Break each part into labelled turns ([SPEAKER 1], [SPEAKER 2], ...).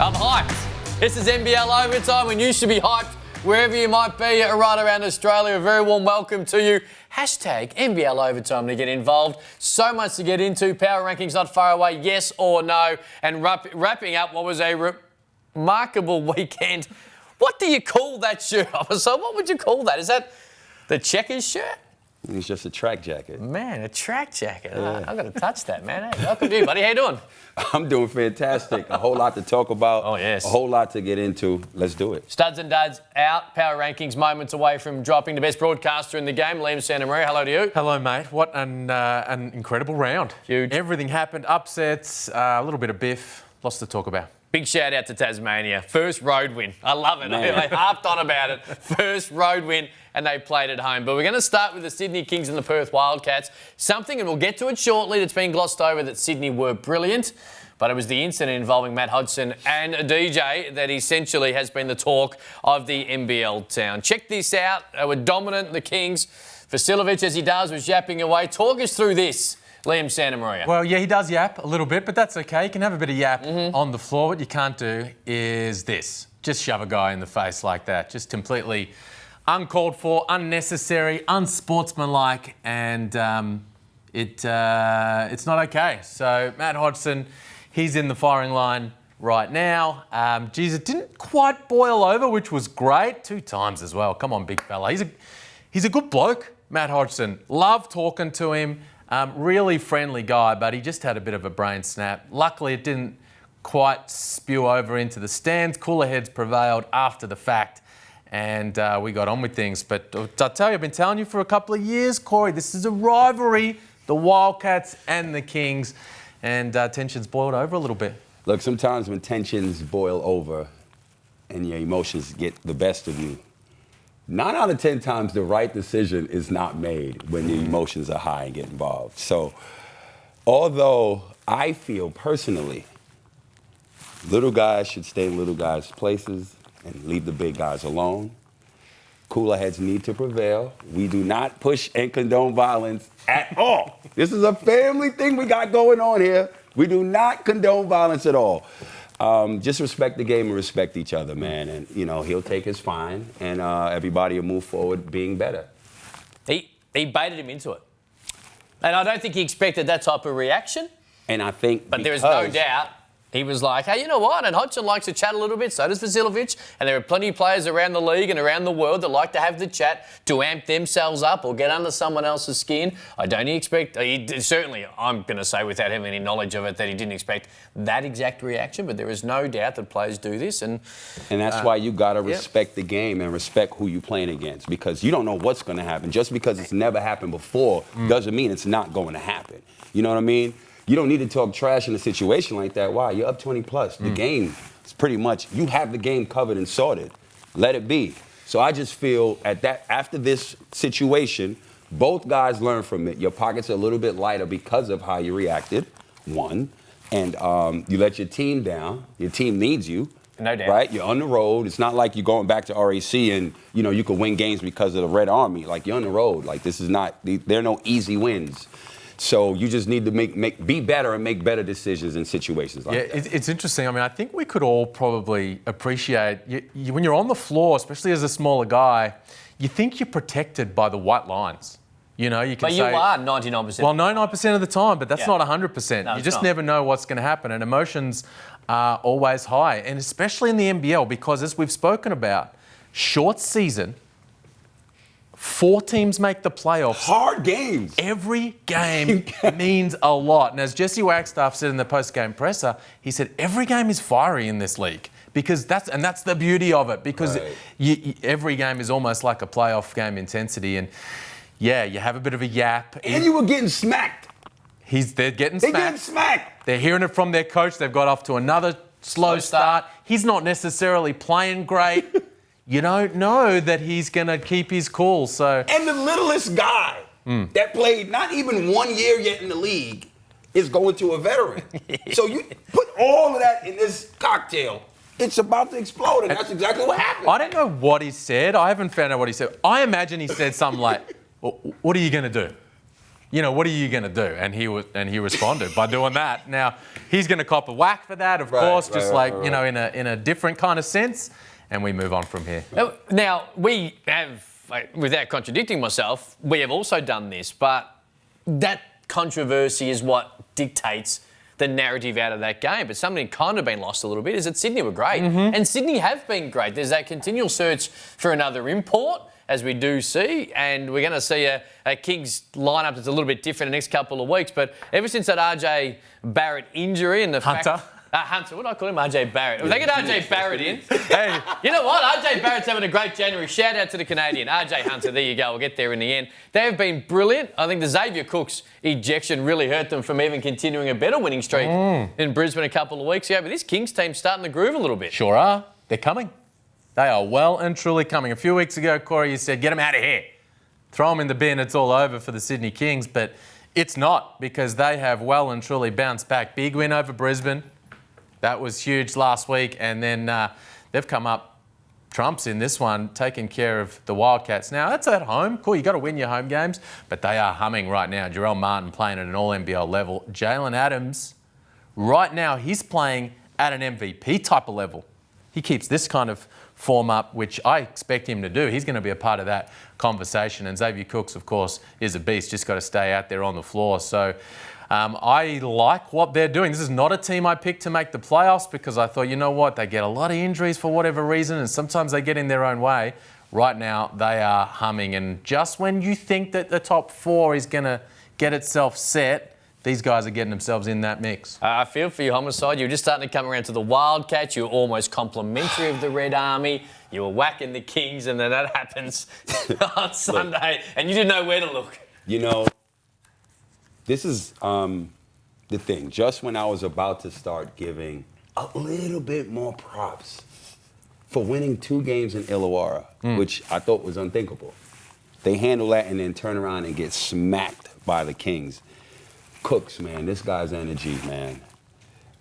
[SPEAKER 1] I'm hyped. This is NBL Overtime when you should be hyped wherever you might be right around Australia. A very warm welcome to you. Hashtag NBL Overtime to get involved. So much to get into. Power rankings not far away, yes or no. And wrapping up what was a remarkable weekend. What do you call that shirt? So what would you call that? Is that the Checkers shirt?
[SPEAKER 2] It's just a track jacket.
[SPEAKER 1] Man, a track jacket. Yeah. I've got to touch that, man. Hey, welcome to you, buddy. How you doing?
[SPEAKER 2] I'm doing fantastic. A whole lot to talk about.
[SPEAKER 1] Oh, yes.
[SPEAKER 2] A whole lot to get into. Let's do it.
[SPEAKER 1] Studs and duds out. Power rankings moments away from dropping the best broadcaster in the game. Liam Santa Maria, hello to you.
[SPEAKER 3] Hello, mate. What an incredible round.
[SPEAKER 1] Huge.
[SPEAKER 3] Everything happened. Upsets, a little bit of biff. Lots to talk about.
[SPEAKER 1] Big shout out to Tasmania. First road win. I love it. They harped on about it. First road win, and they played at home. But we're going to start with the Sydney Kings and the Perth Wildcats. Something, and we'll get to it shortly, that's been glossed over, that Sydney were brilliant. But it was the incident involving Matt Hodgson and a DJ that essentially has been the talk of the NBL town. Check this out. They were dominant, the Kings. Vasilovic, as he does, was yapping away. Talk us through this, Liam Santa Maria.
[SPEAKER 3] Well, yeah, he does yap a little bit, but that's okay. You can have a bit of yap on the floor. What you can't do is this. Just shove a guy in the face like that. Just completely uncalled for, unnecessary, unsportsmanlike, and it's not okay. So Matt Hodgson, he's in the firing line right now. Geez, it didn't quite boil over, which was great. 2 times as well. Come on, big fella. He's a good bloke, Matt Hodgson. Love talking to him. Really friendly guy, but he just had a bit of a brain snap. Luckily, it didn't quite spew over into the stands. Cooler heads prevailed after the fact, and we got on with things. But I tell you, I've been telling you for a couple of years, Corey, this is a rivalry, the Wildcats and the Kings, and tensions boiled over a little bit.
[SPEAKER 2] Look, sometimes when tensions boil over and your emotions get the best of you, 9 out of 10 times the right decision is not made when the emotions are high and get involved. So, although I feel personally, little guys should stay in little guys' places and leave the big guys alone. Cooler heads need to prevail. We do not push and condone violence at all. This is a family thing we got going on here. We do not condone violence at all. Just respect the game and respect each other, man. And, you know, he'll take his fine, and everybody will move forward being better.
[SPEAKER 1] He baited him into it. And I don't think he expected that type of reaction.
[SPEAKER 2] And I think
[SPEAKER 1] But there is no doubt he was like, hey, you know what? And Hodgson likes to chat a little bit, so does Vasilovic. And there are plenty of players around the league and around the world that like to have the chat to amp themselves up or get under someone else's skin. I don't expect, certainly, I'm going to say without having any knowledge of it, that he didn't expect that exact reaction. But there is no doubt that players do this. And
[SPEAKER 2] that's why you got to respect the game and respect who you're playing against, because you don't know what's going to happen. Just because it's never happened before doesn't mean it's not going to happen. You know what I mean? You don't need to talk trash in a situation like that. Why? You're up 20 plus. The game is pretty much, you have the game covered and sorted. Let it be. So I just feel after this situation, both guys learn from it. Your pockets are a little bit lighter because of how you reacted, one. And you let your team down. Your team needs you.
[SPEAKER 1] No doubt.
[SPEAKER 2] Right? You're on the road. It's not like you're going back to RAC and, you know, you can win games because of the Red Army. Like, you're on the road. Like, this is not, there are no easy wins. So you just need to be better and make better decisions in situations like that.
[SPEAKER 3] It's interesting. I mean, I think we could all probably appreciate, when you're on the floor, especially as a smaller guy, you think you're protected by the white lines. You know, you can
[SPEAKER 1] But you are 99%.
[SPEAKER 3] Well, 99% of the time, but that's not 100%.
[SPEAKER 1] No,
[SPEAKER 3] you just never know what's going to happen, and emotions are always high, and especially in the NBL, because as we've spoken about, short season, 4 teams make the playoffs.
[SPEAKER 2] Hard games.
[SPEAKER 3] Every game means a lot. And as Jesse Wagstaff said in the post-game presser, he said every game is fiery in this league, because that's the beauty of it, because every game is almost like a playoff game intensity. And yeah, you have a bit of a yap.
[SPEAKER 2] And you were getting smacked.
[SPEAKER 3] They're getting
[SPEAKER 2] smacked.
[SPEAKER 3] They're hearing it from their coach. They've got off to another slow start. He's not necessarily playing great. You don't know that he's going to keep his cool. So,
[SPEAKER 2] and the littlest guy that played not even 1 year yet in the league is going to a veteran. So you put all of that in this cocktail, it's about to explode, and that's exactly what happened.
[SPEAKER 3] I don't know what he said. I haven't found out what he said. I imagine he said something like, well, what are you going to do? you know, what are you going to do? And he responded by doing that. Now, he's going to cop a whack for that, of course, just you know, in a different kind of sense. And we move on from here.
[SPEAKER 1] Now, we have, without contradicting myself, we have also done this, but that controversy is what dictates the narrative out of that game. But something kind of been lost a little bit is that Sydney were great. And Sydney have been great. There's that continual search for another import, as we do see, and we're going to see a Kings lineup that's a little bit different in the next couple of weeks. But ever since that RJ Barrett injury and the
[SPEAKER 3] Hunter,
[SPEAKER 1] what do I call him? RJ Barrett. If they get RJ Barrett in, hey, you know what? RJ Barrett's having a great January. Shout out to the Canadian. RJ Hunter, there you go. We'll get there in the end. They have been brilliant. I think the Xavier Cooks ejection really hurt them from even continuing a better winning streak in Brisbane a couple of weeks ago. But this Kings team's starting to groove a little bit.
[SPEAKER 3] Sure are. They're coming. They are well and truly coming. A few weeks ago, Corey, you said, get them out of here. Throw them in the bin, it's all over for the Sydney Kings. But it's not, because they have well and truly bounced back. Big win over Brisbane. That was huge last week. And then they've come up trumps in this one, taking care of the Wildcats. Now, that's at home. Cool, you got to win your home games. But they are humming right now. Jarrell Martin playing at an all-NBL level. Jalen Adams, right now, he's playing at an MVP type of level. He keeps this kind of form up, which I expect him to do. He's going to be a part of that conversation. And Xavier Cooks, of course, is a beast. Just got to stay out there on the floor. So I like what they're doing. This is not a team I picked to make the playoffs, because I thought, you know what, they get a lot of injuries for whatever reason, and sometimes they get in their own way. Right now, they are humming. And just when you think that the top four is going to get itself set, these guys are getting themselves in that mix. I
[SPEAKER 1] feel for you, Homicide. You were just starting to come around to the Wildcats. You were almost complimentary of the Red Army. You were whacking the Kings, and then that happens on Sunday, and you didn't know where to look.
[SPEAKER 2] You know, this is the thing. Just when I was about to start giving a little bit more props for winning 2 games in Illawarra, which I thought was unthinkable, they handle that and then turn around and get smacked by the Kings. Cooks, man, this guy's energy, man.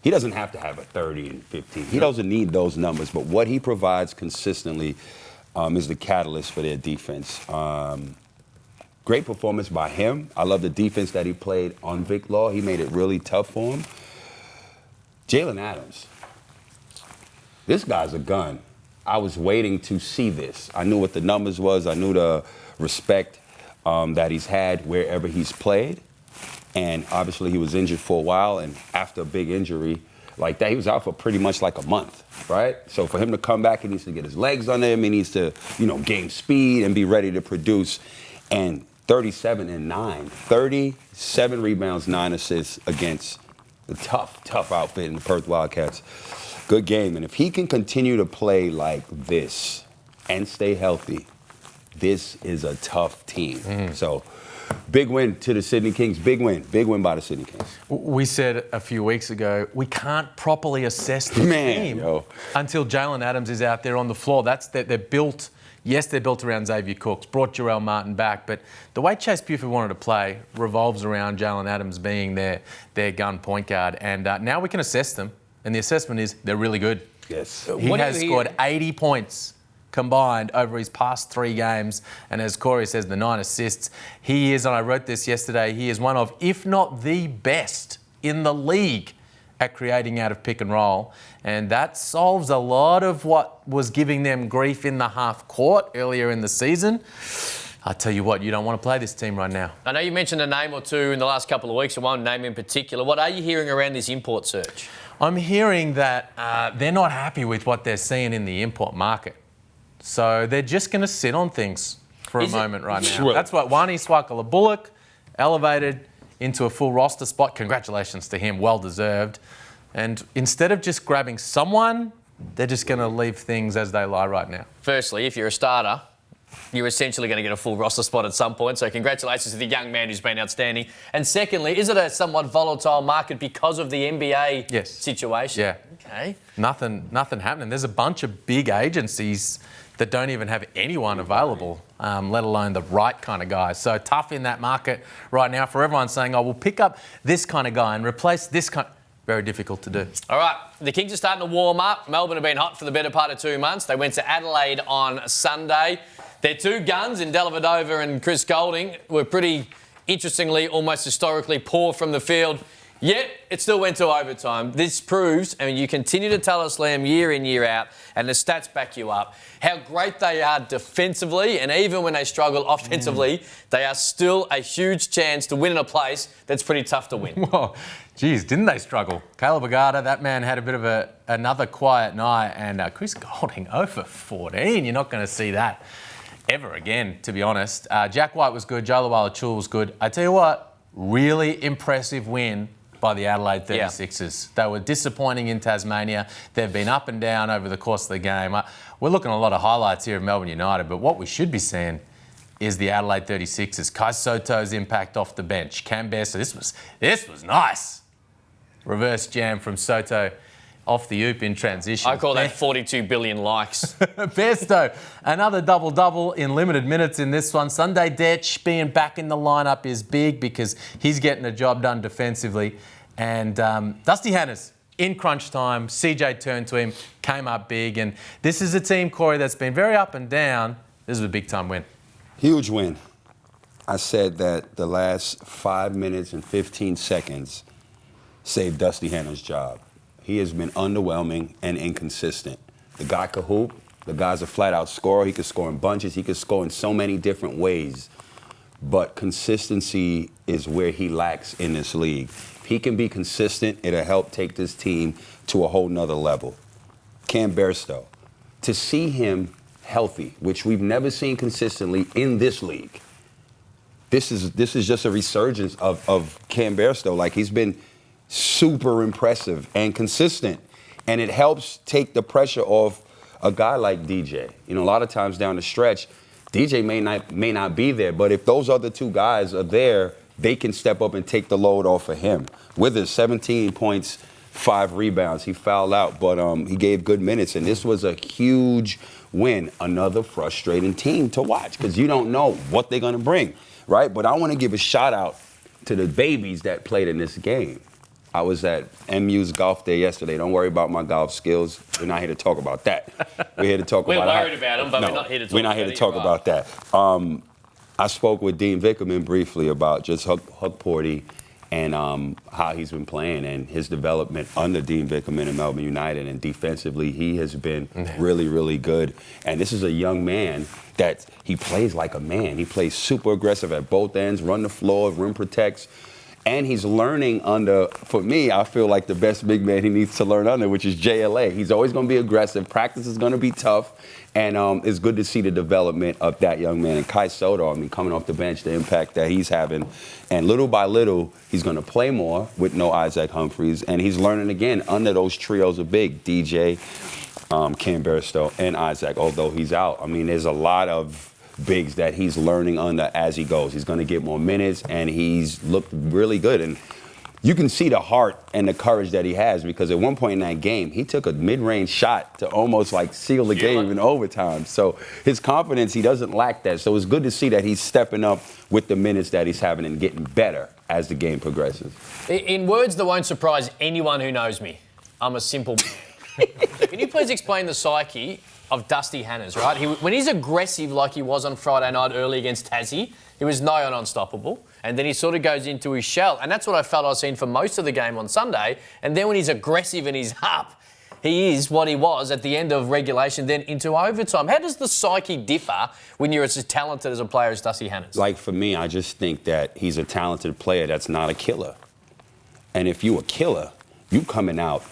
[SPEAKER 2] He doesn't have to have a 30 and 15. He doesn't need those numbers, but what he provides consistently is the catalyst for their defense. Great performance by him. I love the defense that he played on Vic Law. He made it really tough for him. Jalen Adams, this guy's a gun. I was waiting to see this. I knew what the numbers was. I knew the respect that he's had wherever he's played. And obviously he was injured for a while, and after a big injury like that, he was out for pretty much like a month, right? So for him to come back, he needs to get his legs under him. He needs to, you know, gain speed and be ready to produce. And 37 and 9, 37 rebounds, 9 assists against the tough outfit in the Perth Wildcats. Good game. And if he can continue to play like this and stay healthy, this is a tough team. So big win to the Sydney Kings. Big win by the Sydney Kings. We
[SPEAKER 3] said a few weeks ago, we can't properly assess the team until Jalen Adams is out there on the floor. They're built. Yes, they're built around Xavier Cooks, brought Jarrell Martin back, but the way Chase Buford wanted to play revolves around Jalen Adams being their gun point guard. And now we can assess them, and the assessment is they're really good.
[SPEAKER 2] Yes.
[SPEAKER 3] He has scored 80 points combined over his past 3 games, and as Corey says, the 9 assists. He is, and I wrote this yesterday, he is one of, if not the best in the league at creating out of pick and roll, and that solves a lot of what was giving them grief in the half court earlier in the season. I tell you what, you don't want to play this team right now.
[SPEAKER 1] I know you mentioned a name or two in the last couple of weeks, and one name in particular. What are you hearing around this import search?
[SPEAKER 3] I'm hearing that they're not happy with what they're seeing in the import market. So they're just going to sit on things for a moment right now.
[SPEAKER 2] Sure.
[SPEAKER 3] That's what Wani Swakala-Bullock elevated into a full roster spot. Congratulations to him, well deserved. And instead of just grabbing someone, they're just going to leave things as they lie right now.
[SPEAKER 1] Firstly, if you're a starter, you're essentially going to get a full roster spot at some point. So congratulations to the young man who's been outstanding. And secondly, is it a somewhat volatile market because of the NBA situation?
[SPEAKER 3] Yeah.
[SPEAKER 1] Okay.
[SPEAKER 3] Nothing happening. There's a bunch of big agencies that don't even have anyone available, let alone the right kind of guys. So tough in that market right now for everyone saying, oh, we'll pick up this kind of guy and replace this kind. Very difficult to do.
[SPEAKER 1] All right, the Kings are starting to warm up. Melbourne have been hot for the better part of 2 months. They went to Adelaide on Sunday. Their 2 guns in Dellavedova and Chris Golding were pretty Interestingly, almost historically poor from the field. Yet, it still went to overtime. This proves, and you continue to tell us, Liam, year in, year out, and the stats back you up, how great they are defensively, and even when they struggle offensively, they are still a huge chance to win in a place that's pretty tough to win.
[SPEAKER 3] Well, geez, didn't they struggle? Caleb Agata, that man had a bit of another quiet night, and Chris Goulding 0 for 14. You're not going to see that ever again, to be honest. Jack White was good. Joe Luala-Chul was good. I tell you what, really impressive win by the Adelaide 36ers. They were disappointing in Tasmania. They've been up and down over the course of the game. We're looking at a lot of highlights here of Melbourne United, but what we should be seeing is the Adelaide 36ers. Kai Soto's impact off the bench. Cam Bairstow, this was nice. Reverse jam from Soto off the oop in transition.
[SPEAKER 1] I call that 42 billion likes.
[SPEAKER 3] Bairstow, another double-double in limited minutes in this one. Sunday Detch being back in the lineup is big because he's getting the job done defensively. And Dusty Hannahs, in crunch time, CJ turned to him, came up big. And this is a team, Corey, that's been very up and down. This is a big-time win.
[SPEAKER 2] Huge win. I said that the last 5 minutes and 15 seconds saved Dusty Hannah's job. He has been underwhelming and inconsistent. The guy could hoop. The guy's a flat-out scorer. He could score in bunches. He could score in so many different ways. But consistency is where he lacks in this league. If he can be consistent, it'll help take this team to a whole nother level. Cam Bairstow, to see him healthy, which we've never seen consistently in this league, this is just a resurgence of Cam Bairstow. Like, he's been super impressive and consistent. And it helps take the pressure off a guy like DJ. You know, a lot of times down the stretch, DJ may not be there, but if those other two guys are there, they can step up and take the load off of him. With his 17 points, 5 rebounds, he fouled out, but he gave good minutes, and this was a huge win. Another frustrating team to watch because you don't know what they're going to bring, right? But I want to give a shout out to the babies that played in this game. I was at MU's golf day yesterday. Don't worry about my golf skills. We're not here to talk about that. We're here to talk about.
[SPEAKER 1] We're worried about them, but we're not here to talk about it.
[SPEAKER 2] We're not here to talk about that. I spoke with Dean Vickerman briefly about just Huck Porty and how he's been playing and his development under Dean Vickerman in Melbourne United. And defensively, he has been really, really good. And this is a young man that he plays like a man. He plays super aggressive at both ends, run the floor, rim protects. And he's learning under, for me, I feel like the best big man he needs to learn under, which is JLA. He's always going to be aggressive. Practice is going to be tough. And it's good to see the development of that young man. And Kai Soto, I mean, coming off the bench, the impact that he's having. And little by little, he's going to play more with no Isaac Humphries. And he's learning again under those trios of big, DJ, Cam Bairstow, and Isaac, although he's out. I mean, there's a lot of bigs that he's learning under as he goes. He's going to get more minutes, and he's looked really good. And you can see the heart and the courage that he has because at one point in that game, he took a mid-range shot to almost like seal the game in overtime. So his confidence, he doesn't lack that. So it's good to see that he's stepping up with the minutes that he's having and getting better as the game progresses.
[SPEAKER 1] In words that won't surprise anyone who knows me, I'm a simple man. So can you please explain the psyche of Dusty Hannahs, right? When he's aggressive like he was on Friday night early against Tassie, he was nigh on unstoppable. And then he sort of goes into his shell. And that's what I felt I was seeing for most of the game on Sunday. And then when he's aggressive and he's up, he is what he was at the end of regulation, then into overtime. How does the psyche differ when you're as talented as a player as Dusty Hannahs?
[SPEAKER 2] Like, for me, I just think that he's a talented player that's not a killer. And if you a killer, you coming out.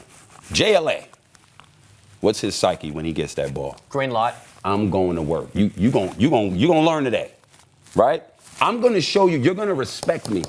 [SPEAKER 2] JLA. What's his psyche when he gets that ball?
[SPEAKER 1] Green light.
[SPEAKER 2] I'm going to work. You gonna learn today, right? I'm gonna show you. You're gonna respect me.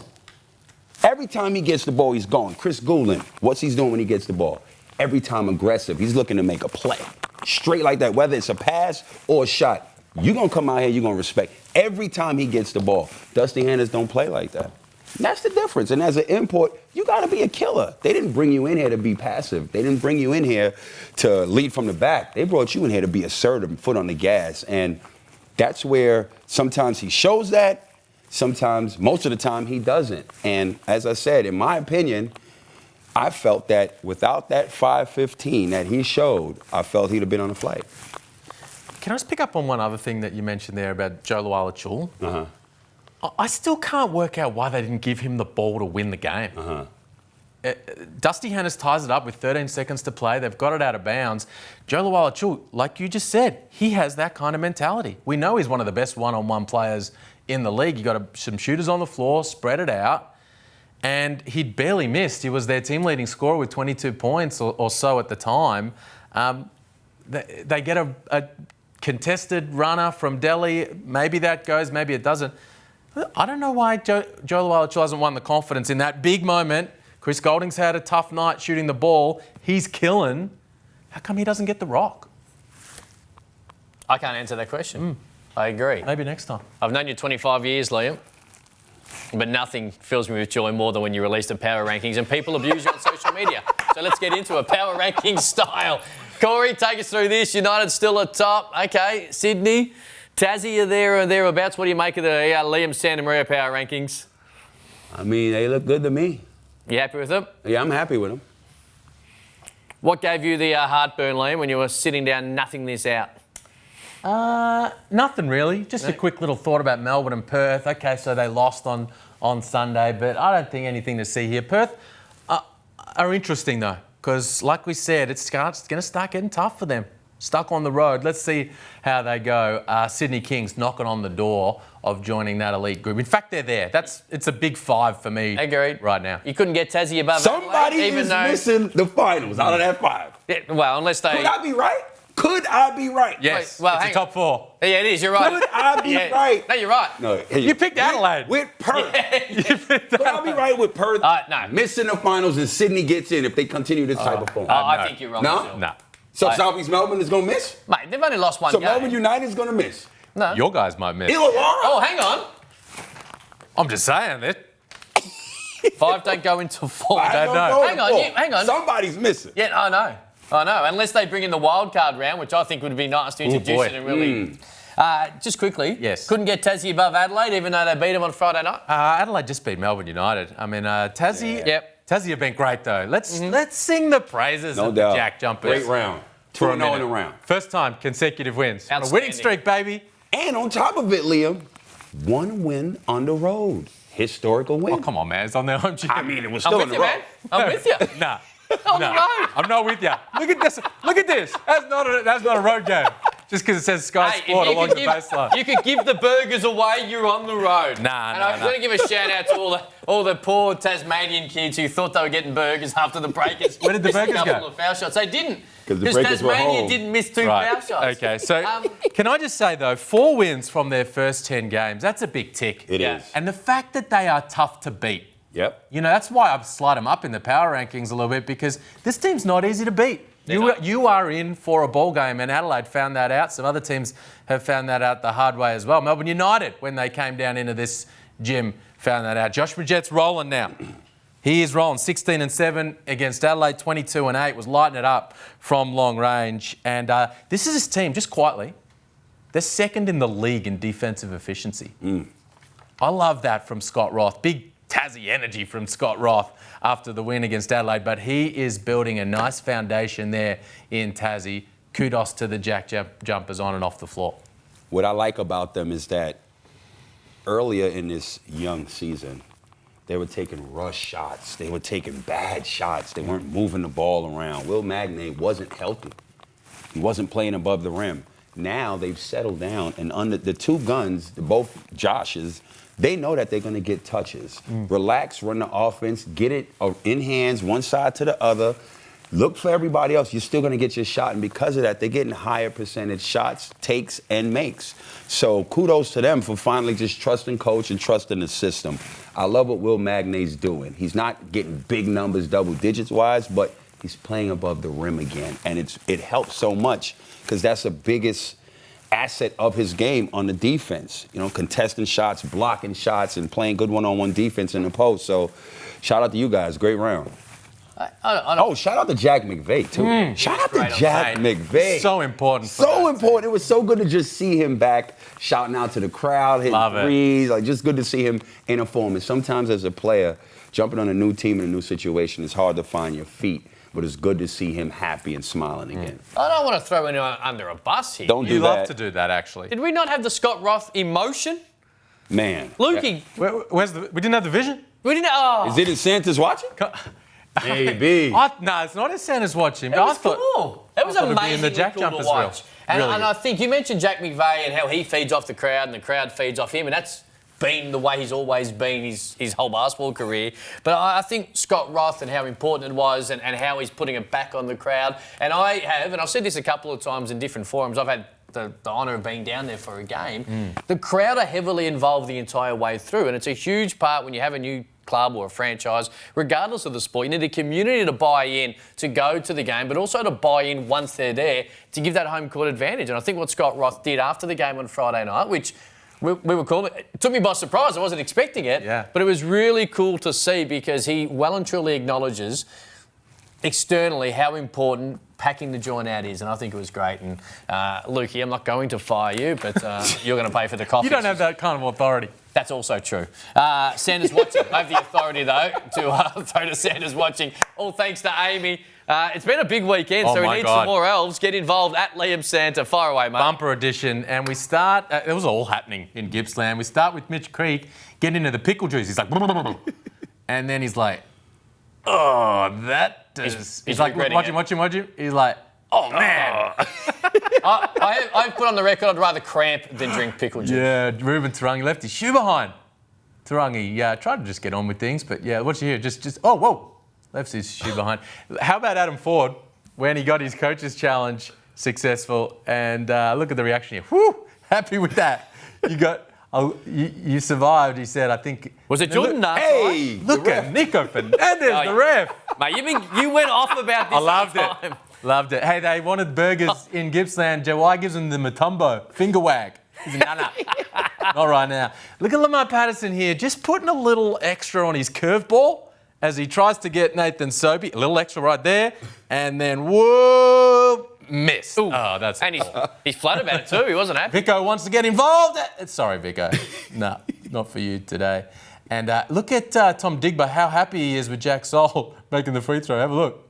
[SPEAKER 2] Every time he gets the ball, he's going. Chris Goulding, what's he doing when he gets the ball? Every time aggressive. He's looking to make a play, straight like that. Whether it's a pass or a shot, you're gonna come out here. You're gonna respect every time he gets the ball. Dusty Hannahs don't play like that. And that's the difference. And as an import, you got to be a killer. They didn't bring you in here to be passive. They didn't bring you in here to lead from the back. They brought you in here to be assertive, foot on the gas. And that's where sometimes he shows that. Sometimes, most of the time, he doesn't. And as I said, in my opinion, I felt that without that 5:15 that he showed, I felt he'd have been on a flight.
[SPEAKER 3] Can I just pick up on one other thing that you mentioned there about Joe Luala-Chul? I still can't work out why they didn't give him the ball to win the game. Dusty Hannahs ties it up with 13 seconds to play. They've got it out of bounds. Joe Luala-Chu, like you just said, he has that kind of mentality. We know he's one of the best one-on-one players in the league. You got some shooters on the floor, spread it out, and he'd barely missed. He was their team-leading scorer with 22 points or so at the time. They get a contested runner from Delhi. Maybe that goes, maybe it doesn't. I don't know why Joe Luala-Chu hasn't won the confidence in that big moment. Chris Golding's had a tough night shooting the ball. He's killing. How come he doesn't get the rock?
[SPEAKER 1] I can't answer that question. I agree.
[SPEAKER 3] Maybe next time.
[SPEAKER 1] I've known you 25 years, Liam, but nothing fills me with joy more than when you release the power rankings and people abuse you on social media. So let's get into a power ranking style. Corey, take us through this. United still at top. Okay, Sydney, Tassie are there or thereabouts. What do you make of the Liam Santamaria power rankings?
[SPEAKER 2] I mean, they look good to me.
[SPEAKER 1] You happy with them?
[SPEAKER 2] Yeah, I'm happy with them.
[SPEAKER 1] What gave you the heartburn, Liam, when you were sitting down, nothing this out?
[SPEAKER 3] Nothing really. Just a quick little thought about Melbourne and Perth. Okay, so they lost on Sunday, but I don't think anything to see here. Perth are interesting though, because like we said, it's going to start getting tough for them. Stuck on the road. Let's see how they go. Sydney Kings knocking on the door of joining that elite group. In fact, they're there. It's a big 5 for me.
[SPEAKER 1] Agreed.
[SPEAKER 3] Right now.
[SPEAKER 1] You couldn't get Tassie above
[SPEAKER 2] Somebody
[SPEAKER 1] Adelaide,
[SPEAKER 2] is missing the finals out of that 5.
[SPEAKER 1] Yeah, well, unless they...
[SPEAKER 2] Could I be right? Could I be right?
[SPEAKER 3] Yes.
[SPEAKER 1] Wait, well,
[SPEAKER 3] it's a
[SPEAKER 1] hang
[SPEAKER 3] top 4.
[SPEAKER 1] Yeah, it is. You're right.
[SPEAKER 2] Could I be right?
[SPEAKER 1] No, you're right.
[SPEAKER 2] No,
[SPEAKER 3] You picked Adelaide.
[SPEAKER 2] With Perth.
[SPEAKER 3] You picked
[SPEAKER 2] Could I be right with Perth?
[SPEAKER 1] No.
[SPEAKER 2] Missing the finals and Sydney gets in if they continue this type of form.
[SPEAKER 1] I think you're wrong.
[SPEAKER 2] No?
[SPEAKER 1] still.
[SPEAKER 3] No.
[SPEAKER 2] So Southeast Melbourne is going to miss?
[SPEAKER 1] Mate, they've only lost one
[SPEAKER 2] So
[SPEAKER 1] game.
[SPEAKER 2] Melbourne United is going to miss?
[SPEAKER 1] No.
[SPEAKER 3] Your guys might miss.
[SPEAKER 2] Illawarra?
[SPEAKER 1] Oh, hang on.
[SPEAKER 3] I'm just saying that.
[SPEAKER 1] 5 don't go into 4.
[SPEAKER 2] I don't
[SPEAKER 3] know.
[SPEAKER 2] know.
[SPEAKER 1] Hang on.
[SPEAKER 2] Somebody's missing.
[SPEAKER 1] Yeah, I know. Unless they bring in the wild card round, which I think would be nice to introduce
[SPEAKER 3] boy.
[SPEAKER 1] it and really... just quickly,
[SPEAKER 3] Yes.
[SPEAKER 1] couldn't get Tassie above Adelaide, even though they beat them on Friday night.
[SPEAKER 3] Adelaide just beat Melbourne United. I mean, Tassie.
[SPEAKER 1] Yep.
[SPEAKER 3] Tassie have been great though. Let's sing the praises
[SPEAKER 2] No
[SPEAKER 3] of
[SPEAKER 2] doubt.
[SPEAKER 3] the JackJumpers.
[SPEAKER 2] Great round.
[SPEAKER 3] For a
[SPEAKER 2] 2-0 in
[SPEAKER 3] minute.
[SPEAKER 2] a round.
[SPEAKER 3] First time consecutive wins. On a
[SPEAKER 1] Outstanding.
[SPEAKER 3] winning streak, baby.
[SPEAKER 2] And on top of it, Liam, 1 win on the road. Historical win.
[SPEAKER 3] Oh, come on, man. It's on their home gym.
[SPEAKER 2] I mean, it was
[SPEAKER 1] I'm
[SPEAKER 2] still
[SPEAKER 1] with
[SPEAKER 2] in
[SPEAKER 1] you,
[SPEAKER 2] the
[SPEAKER 1] man.
[SPEAKER 2] road.
[SPEAKER 1] I'm with you.
[SPEAKER 3] Nah.
[SPEAKER 1] On the road.
[SPEAKER 3] I'm not with you. Look at this. Look at this. That's not a road game. Just because it says Sky
[SPEAKER 1] Hey,
[SPEAKER 3] Sport
[SPEAKER 1] if
[SPEAKER 3] along
[SPEAKER 1] you
[SPEAKER 3] the
[SPEAKER 1] could
[SPEAKER 3] baseline.
[SPEAKER 1] you could give the burgers away, you're on the road.
[SPEAKER 3] Nah,
[SPEAKER 1] and
[SPEAKER 3] nah,
[SPEAKER 1] I'm going to give a shout out to all the poor Tasmanian kids who thought they were getting burgers after the Breakers.
[SPEAKER 3] Where did the
[SPEAKER 1] missed
[SPEAKER 3] Breakers
[SPEAKER 1] a couple
[SPEAKER 3] go?
[SPEAKER 1] of foul shots. They didn't.
[SPEAKER 2] 'Cause the Breakers were
[SPEAKER 1] Tasmania
[SPEAKER 2] home.
[SPEAKER 1] didn't miss 2 foul shots.
[SPEAKER 3] Okay, so can I just say though, 4 wins from their first 10 games, that's a big tick.
[SPEAKER 2] It
[SPEAKER 1] Yeah.
[SPEAKER 2] is.
[SPEAKER 3] And the fact that they are tough to beat.
[SPEAKER 2] Yep.
[SPEAKER 3] You know, that's why I've slid them up in the power rankings a little bit because this team's not easy to beat. You are in for a ball game, and Adelaide found that out. Some other teams have found that out the hard way as well. Melbourne United, when they came down into this gym, found that out. Josh Bridgette's rolling now. He is rolling 16-7 against Adelaide, 22-8, was lighting it up from long range. And this is his team, just quietly. They're second in the league in defensive efficiency. I love that from Scott Roth. Big Tassie energy from Scott Roth after the win against Adelaide, but he is building a nice foundation there in Tassie. Kudos to the JackJumpers on and off the floor.
[SPEAKER 2] What I like about them is that earlier in this young season, they were taking rush shots. They were taking bad shots. They weren't moving the ball around. Will Magnay wasn't healthy. He wasn't playing above the rim. Now they've settled down, and under the 2 guns, both Joshes, they know that they're going to get touches. Relax, run the offense, get it in hands, one side to the other. Look for everybody else. You're still going to get your shot. And because of that, they're getting higher percentage shots, takes, and makes. So kudos to them for finally just trusting coach and trusting the system. I love what Will Magnay's doing. He's not getting big numbers, double digits wise, but he's playing above the rim again. And it helps so much because that's the biggest asset of his game on the defense. You know, contesting shots, blocking shots, and playing good one-on-one defense in the post. So shout out to you guys. Great round. Oh, shout out to Jack McVay, too. Shout out to Jack McVay.
[SPEAKER 3] So important.
[SPEAKER 2] So important. It was so good to just see him back shouting out to the crowd, hitting threes. Like, just good to see him in a form. And sometimes as a player, jumping on a new team in a new situation, it's hard to find your feet. But it's good to see him happy and smiling again.
[SPEAKER 1] I don't want to throw anyone under a bus here.
[SPEAKER 2] Don't do
[SPEAKER 3] You
[SPEAKER 2] that.
[SPEAKER 3] love to do that, actually.
[SPEAKER 1] Did we not have the Scott Roth emotion?
[SPEAKER 2] Man.
[SPEAKER 1] Lukey,
[SPEAKER 3] We didn't have the vision?
[SPEAKER 1] we didn't. Oh,
[SPEAKER 2] Is it in Santa's watching? Maybe.
[SPEAKER 3] No, it's not as Santa's watching.
[SPEAKER 1] it was cool. It was
[SPEAKER 3] I thought it'd be in
[SPEAKER 1] amazing
[SPEAKER 3] the Jack
[SPEAKER 1] cool to
[SPEAKER 3] Jumpers
[SPEAKER 1] watch.
[SPEAKER 3] reel.
[SPEAKER 1] And
[SPEAKER 3] Really
[SPEAKER 1] I think you mentioned Jack McVeigh and how he feeds off the crowd and the crowd feeds off him, and that's been the way he's always been his whole basketball career. But I think Scott Roth and how important it was and how he's putting it back on the crowd. And I've said this a couple of times in different forums, I've had the honour of being down there for a game. The crowd are heavily involved the entire way through, and it's a huge part when you have a new club or a franchise, regardless of the sport. You need the community to buy in to go to the game, but also to buy in once they're there to give that home court advantage. And I think what Scott Roth did after the game on Friday night, which we were cool. It took me by surprise. I wasn't expecting it.
[SPEAKER 3] Yeah.
[SPEAKER 1] But it was really cool to see because he well and truly acknowledges externally how important packing the joint out is. And I think it was great. And Lukey, I'm not going to fire you, but you're going to pay for the coffee.
[SPEAKER 3] You don't have that kind of authority.
[SPEAKER 1] That's also true. Santa's watching. I have the authority, though, to throw to Santa's watching. All thanks to Amy. It's been a big weekend, so we need some more elves. Get involved at Liam Santa. Fire away, mate.
[SPEAKER 3] Bumper edition. And we start, it was all happening in Gippsland. We start with Mitch Creek getting into the pickle juice. He's like, and then he's like, oh, that does. He's like, watch him. He's like, oh, man.
[SPEAKER 1] I've put on the record I'd rather cramp than drink pickle juice.
[SPEAKER 3] Yeah, Ruben Tarangi left his shoe behind. Tarangi tried to just get on with things, but yeah, what you hear? Just oh, whoa. Left his shoe behind. How about Adam Ford when he got his coach's challenge successful? And look at the reaction here. Whew, happy with that. You survived, he said. I think.
[SPEAKER 1] Was it Jordan Nutt?
[SPEAKER 2] Hey,
[SPEAKER 3] Look at Nico Fernandez, the ref.
[SPEAKER 1] Mate, you went off about this.
[SPEAKER 3] I loved it. Hey, they wanted burgers in Gippsland. Jawai gives them the Matumbo finger wag. He's a nah. Not right now. Look at Lamar Patterson here, just putting a little extra on his curveball as he tries to get Nathan Sobey. A little extra right there, and then whoa, missed.
[SPEAKER 1] Ooh.
[SPEAKER 3] Oh, that's.
[SPEAKER 1] And he's flat about it too. He wasn't happy.
[SPEAKER 3] Vico wants to get involved. Sorry, Vico. No, not for you today. And look at Tom Digba, how happy he is with Jack Sol making the free throw. Have a look.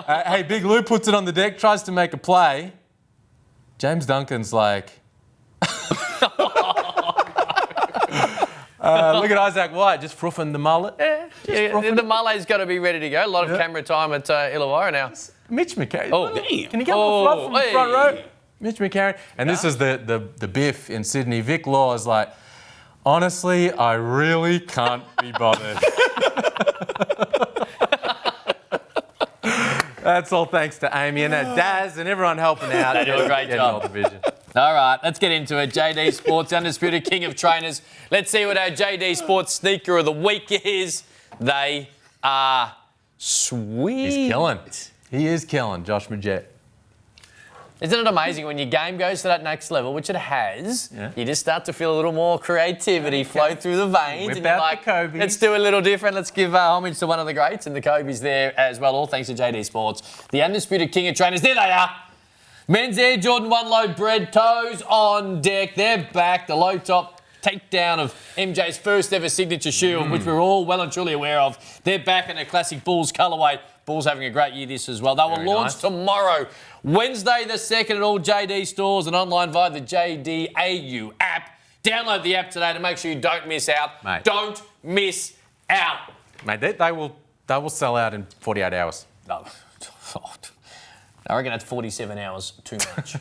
[SPEAKER 3] Hey, Big Lou puts it on the deck, tries to make a play. James Duncan's like... look at Isaac White, just frothing the mullet.
[SPEAKER 1] The mullet's got to be ready to go. A lot of camera time at Illawarra now.
[SPEAKER 3] Mitch McCarry.
[SPEAKER 1] Oh, damn.
[SPEAKER 3] Can you get more fluff from the front row? Mitch McCarry. And this is the biff in Sydney. Vic Law is like, honestly, I really can't be bothered. That's all thanks to Amy and Daz and everyone helping out.
[SPEAKER 1] They do a great job. All right, let's get into it. JD Sports, undisputed king of trainers. Let's see what our JD Sports sneaker of the week is. They are sweet.
[SPEAKER 3] He's killing. He is killing, Josh Majette.
[SPEAKER 1] Isn't it amazing when your game goes to that next level, which it has, you just start to feel a little more creativity flow through the veins.
[SPEAKER 3] Whip
[SPEAKER 1] and you're
[SPEAKER 3] out
[SPEAKER 1] like,
[SPEAKER 3] the Kobe's.
[SPEAKER 1] Let's do a little different. Let's give homage to one of the greats, and the Kobe's there as well, all thanks to JD Sports. The undisputed king of trainers, there they are. Men's Air Jordan 1 low bread, toes on deck. They're back. The low top takedown of MJ's first ever signature shoe, which we're all well and truly aware of. They're back in a classic Bulls colourway. Bulls having a great year this as well. They will launch tomorrow, Wednesday the 2nd at all JD stores and online via the JD AU app. Download the app today to make sure you don't miss out.
[SPEAKER 3] Mate.
[SPEAKER 1] Don't miss out.
[SPEAKER 3] Mate, they will sell out in 48 hours.
[SPEAKER 1] No. I reckon that's 47 hours too much.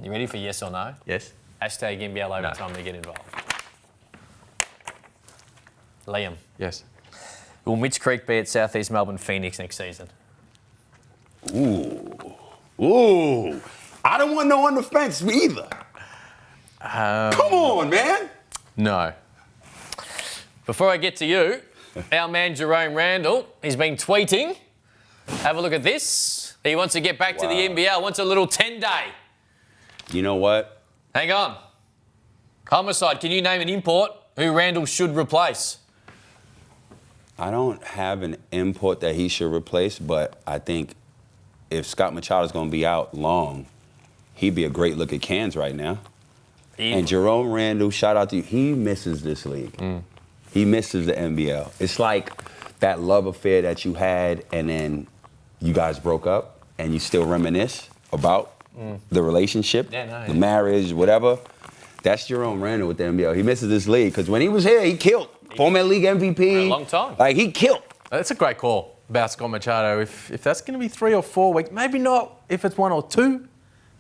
[SPEAKER 1] You ready for yes or no?
[SPEAKER 3] Yes.
[SPEAKER 1] Hashtag NBL Overtime to get involved. Liam.
[SPEAKER 3] Yes.
[SPEAKER 1] Will Mitch Creek be at South East Melbourne Phoenix next season?
[SPEAKER 2] Ooh. I don't want no on the fence either. Come on, man.
[SPEAKER 3] No.
[SPEAKER 1] Before I get to you, our man Jerome Randall, he's been tweeting. Have a look at this. He wants to get back to the NBL, wants a little 10-day.
[SPEAKER 2] You know what?
[SPEAKER 1] Hang on. Homicide, can you name an import who Randall should replace?
[SPEAKER 2] I don't have an import that he should replace, but I think if Scott Machado's going to be out long, he'd be a great look at Cairns right now. And Jerome Randall, shout out to you, he misses this league. He misses the NBL. It's like that love affair that you had and then you guys broke up and you still reminisce about the relationship, the marriage, whatever. That's Jerome Randall with the NBL. He misses this league because when he was here, he killed. Former league MVP.
[SPEAKER 1] For a long time.
[SPEAKER 2] Like, he killed.
[SPEAKER 3] That's a great call about Scott Machado. If that's going to be 3 or 4 weeks, maybe not if it's 1 or 2,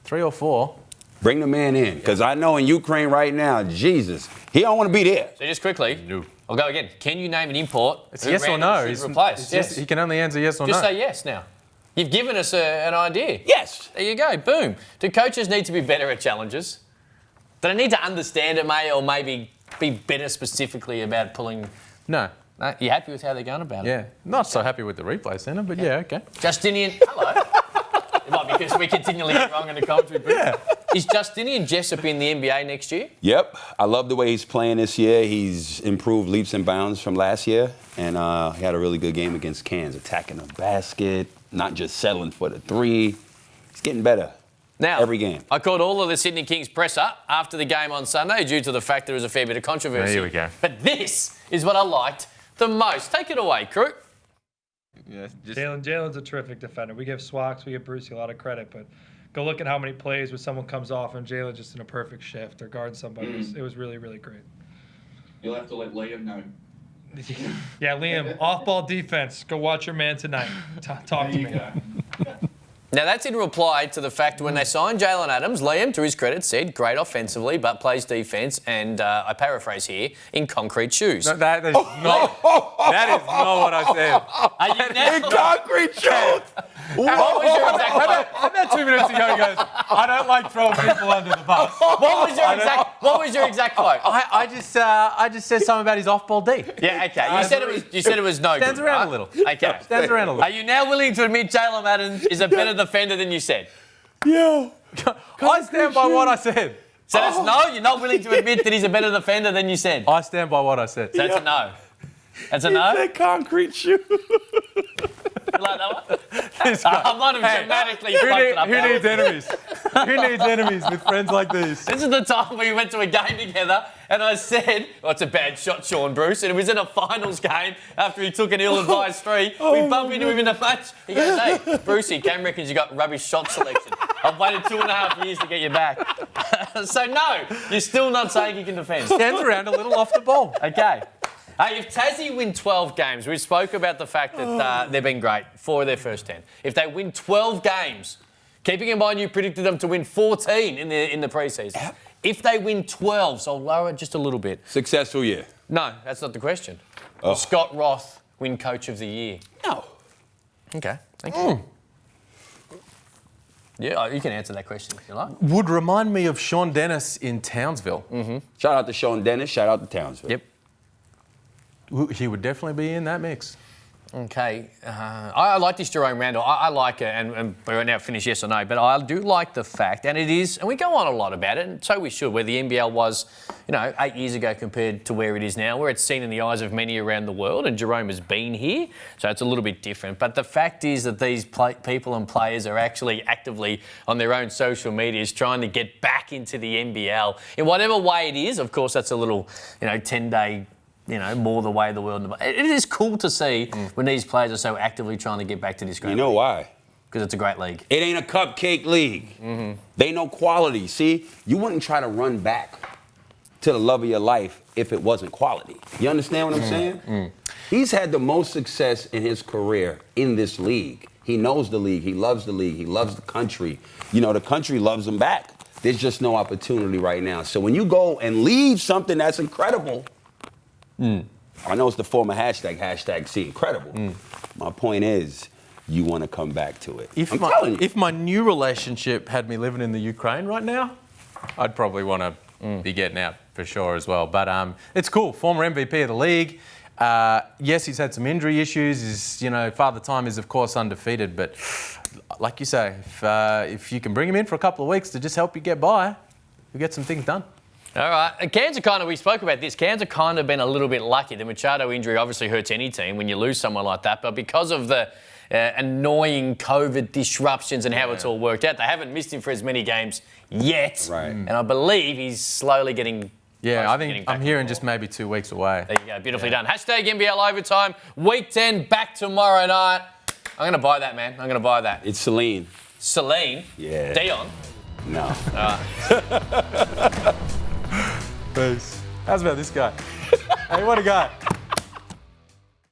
[SPEAKER 3] 3 or 4.
[SPEAKER 2] Bring the man in because I know in Ukraine right now, Jesus, he don't want to be there.
[SPEAKER 1] So just quickly,
[SPEAKER 3] No.
[SPEAKER 1] I'll go again. Can you name an import?
[SPEAKER 3] It's
[SPEAKER 1] who
[SPEAKER 3] yes or
[SPEAKER 1] Randall
[SPEAKER 3] no.
[SPEAKER 1] should
[SPEAKER 3] He's-
[SPEAKER 1] replace?
[SPEAKER 3] it's
[SPEAKER 1] Yes.
[SPEAKER 3] yes. He can only answer yes or
[SPEAKER 1] Just
[SPEAKER 3] no.
[SPEAKER 1] say yes now. You've given us an idea.
[SPEAKER 2] Yes.
[SPEAKER 1] There you go. Boom. Do coaches need to be better at challenges? Do they need to understand it, or maybe be better specifically about pulling?
[SPEAKER 3] No.
[SPEAKER 1] No, you happy with how they're going about it?
[SPEAKER 3] Yeah. Not so happy with the replay centre, but yeah, okay.
[SPEAKER 1] Justinian, hello. It might be because we continually get wrong in the commentary booth.
[SPEAKER 3] Yeah.
[SPEAKER 1] Is Justinian Jessup in the NBA next year?
[SPEAKER 2] Yep. I love the way he's playing this year. He's improved leaps and bounds from last year, and he had a really good game against Cairns, attacking the basket, not just settling for the 3. He's getting better.
[SPEAKER 1] Now,
[SPEAKER 2] Every game.
[SPEAKER 1] I called all of the Sydney Kings presser after the game on Sunday due to the fact there was a fair bit of controversy.
[SPEAKER 3] Here we go.
[SPEAKER 1] But this is what I liked the most. Take it away, crew.
[SPEAKER 4] Yeah,
[SPEAKER 5] Jalen's a terrific defender. We give Swax, we give Brucey a lot of credit, but go look at how many plays where someone comes off and Jalen just in a perfect shift or guards somebody. It was really, really great.
[SPEAKER 4] You'll have to let Liam know.
[SPEAKER 5] Yeah, Liam, off-ball defense. Go watch your man tonight. Talk to me.
[SPEAKER 1] Now, that's in reply to the fact when they signed Jalen Adams, Liam, to his credit, said great offensively but plays defence, and I paraphrase here, in concrete shoes.
[SPEAKER 3] No, that is not what I said.
[SPEAKER 1] Are you now,
[SPEAKER 2] Concrete shoes.
[SPEAKER 1] what was your exact quote?
[SPEAKER 3] About 2 minutes ago, he goes, I don't like throwing people under the bus.
[SPEAKER 1] What was your exact quote?
[SPEAKER 3] I just said something about his off-ball D.
[SPEAKER 1] Yeah, okay. You said it was no
[SPEAKER 3] Stands
[SPEAKER 1] good,
[SPEAKER 3] around
[SPEAKER 1] right?
[SPEAKER 3] a little.
[SPEAKER 1] Okay.
[SPEAKER 3] Stands around a little.
[SPEAKER 1] Are you now willing to admit Jalen Adams is a better defender than you said?
[SPEAKER 2] Yo.
[SPEAKER 3] I stand by what I said.
[SPEAKER 1] So that's no? You're not willing to admit that he's a better defender than you said?
[SPEAKER 3] I stand by what I said.
[SPEAKER 1] So that's a no. That's a no?
[SPEAKER 2] That concrete shoe.
[SPEAKER 1] You like that one?
[SPEAKER 3] This guy.
[SPEAKER 1] I might have dramatically
[SPEAKER 3] Who,
[SPEAKER 1] fucked it up.
[SPEAKER 3] who needs enemies? Who needs enemies with friends like these?
[SPEAKER 1] This is the time we went to a game together and I said, oh, it's a bad shot, Sean Bruce. And it was in a finals game after he took an ill-advised 3. We bumped into him in the match. He goes, hey, Brucey, Cam reckons you got rubbish shot selection. I've waited 2.5 years to get you back. So no, you're still not saying you can defend.
[SPEAKER 3] Stands around a little off the ball.
[SPEAKER 1] Okay. Hey, if Tassie win 12 games, we spoke about the fact that they've been great for their first 10. If they win 12 games, keeping in mind you predicted them to win 14 in the preseason. If they win 12, so I'll lower it just a little bit.
[SPEAKER 2] Successful year.
[SPEAKER 1] No, that's not the question. Will Scott Roth win Coach of the Year?
[SPEAKER 2] No.
[SPEAKER 1] Okay, thank you. Yeah, you can answer that question if you like.
[SPEAKER 3] Would remind me of Sean Dennis in Townsville.
[SPEAKER 2] Shout out to Sean Dennis. Shout out to Townsville.
[SPEAKER 1] Yep.
[SPEAKER 3] He would definitely be in that mix.
[SPEAKER 1] Okay, I like this Jerome Randall. I like it, and we're now finished yes or no, but I do like the fact, and it is, and we go on a lot about it, and so we should, where the NBL was, 8 years ago compared to where it is now, where it's seen in the eyes of many around the world, and Jerome has been here, so it's a little bit different. But the fact is that these people and players are actually actively on their own social medias trying to get back into the NBL in whatever way it is. Of course, that's a little, 10-day. More the way of the world. It is cool to see when these players are so actively trying to get back to this great
[SPEAKER 2] You know
[SPEAKER 1] league.
[SPEAKER 2] why?
[SPEAKER 1] Because it's a great league.
[SPEAKER 2] It ain't a cupcake league. They know quality. See, you wouldn't try to run back to the love of your life if it wasn't quality. You understand what I'm saying? He's had the most success in his career in this league. He knows the league. He loves the league. He loves the country. The country loves him back. There's just no opportunity right now. So when you go and leave something that's incredible, I know it's the former hashtag see incredible. My point is, you want to come back to it. I'm telling you.
[SPEAKER 3] If my new relationship had me living in the Ukraine right now, I'd probably want to be getting out for sure as well. But it's cool. Former MVP of the league. Yes, he's had some injury issues. His, Father Time is, of course, undefeated. But like you say, if you can bring him in for a couple of weeks to just help you get by, you get some things done.
[SPEAKER 1] All right. Cairns we spoke about this. Cairns have kind of been a little bit lucky. The Machado injury obviously hurts any team when you lose someone like that. But because of the annoying COVID disruptions and how it's all worked out, they haven't missed him for as many games yet.
[SPEAKER 2] Right.
[SPEAKER 1] And I believe he's slowly getting...
[SPEAKER 3] Yeah, I think
[SPEAKER 1] getting back
[SPEAKER 3] I'm
[SPEAKER 1] to
[SPEAKER 3] hearing
[SPEAKER 1] the
[SPEAKER 3] just maybe 2 weeks away.
[SPEAKER 1] There you go. Beautifully done. Hashtag NBL Overtime. Week 10 back tomorrow night. I'm going to buy that, man. I'm going to buy that.
[SPEAKER 2] It's Celine.
[SPEAKER 1] Celine.
[SPEAKER 2] Yeah.
[SPEAKER 1] Dion.
[SPEAKER 2] No.
[SPEAKER 3] Peace. How's about this guy? Hey, what a guy.